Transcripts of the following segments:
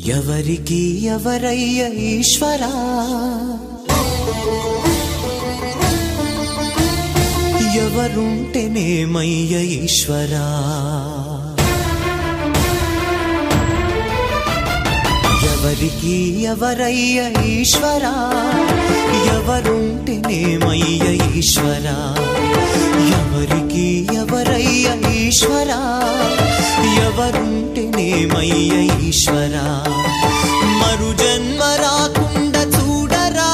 ఎవరికి ఎవరయ్య ఈశ్వరా, ఎవరుంటేనేమయ్య ఈశ్వరా, ఎవరికి ఎవరయ్య ఈశ్వరా, ఎవరుంటేనేమయ్య ఈశ్వరా, ఎవరికి ఎవరయ్య ఈశ్వరా, ఎవరుంటేనేమయ్య ఈశ్వరా, మరు జన్మ రాకుండా చూడరా,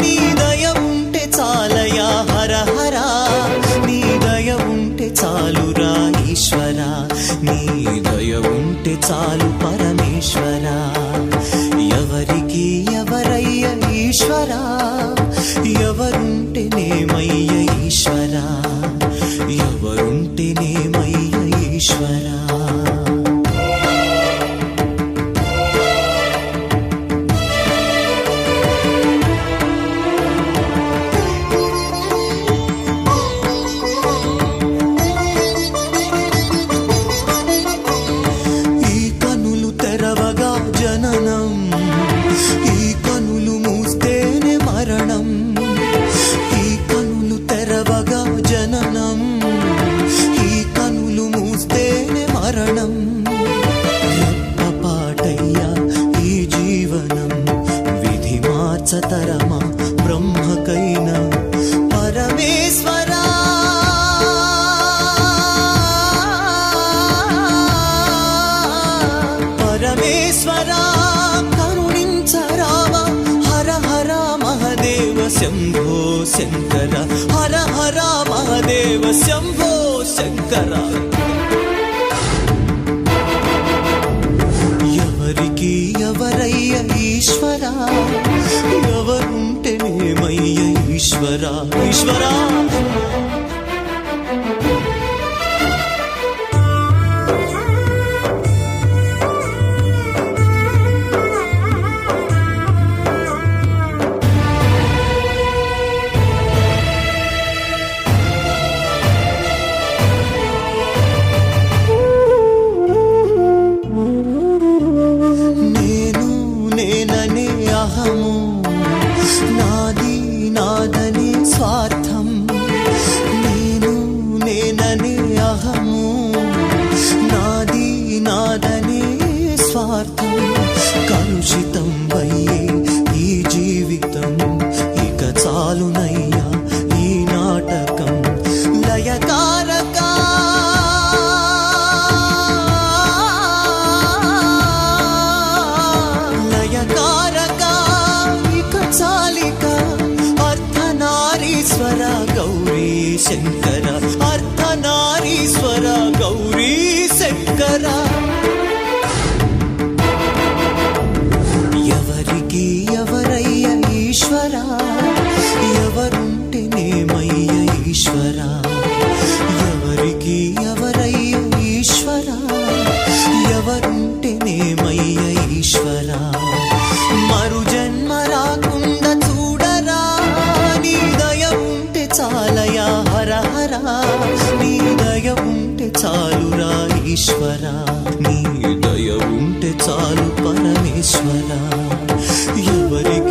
నీ దయ ఉంటే చాలయా హర హర, నీ దయ ఉంటే చాలురా ఈశ్వరా, నీ దయ ఉంటే చాలు పరమేశ్వరా, ఎవరికి ఎవరయ్య ఈశ్వరా, ఎవరుంటేనేమయ్య ఈశ్వరా, ఎవరుంటేనేమయ్య ఈశ్వరా. తరమా బ్రహ్మకైనా పరమేశ్వరా, పరమేశ్వరా కరుణించరావా, హర హర మహదేవ శంభో శంకర, హర హర మహదేవ శంభో శంకర. ఎవరికి ఎవరయ్య ఈశ్వరా, ఎవరుంటేనేమయ్య ఈశ్వరా, ఈశ్వరా. నాది నాదని స్వార్థం, నేను నేననే అహము, నాది నాదనే స్వార్థం, కలుషితం అయ్యే ఈ జీవితం, ఇక చాలునయ్యా ఈ నాటకం, లయకారక గౌరీ శంకర, అర్ధనారీశ్వర గౌరీ శంకర. ఎవరికి ఎవరయ్య ఈశ్వరా, ఎవరుంటేనేమయ్య ఈశ్వరా, ఎవరికి ఎవరయ్య ఈశ్వరా, ఎవరుంటేనేమయ్య ఈశ్వరా, మరు జన్మ రాకుండా చూడరా, నీ దయ ఉంటే చాలయా హర హర, నీ దయ ఉంటే చాలురా ఈశ్వరా, నీ దయ ఉంటే చాలు పరమేశ్వరా, ఎవరికి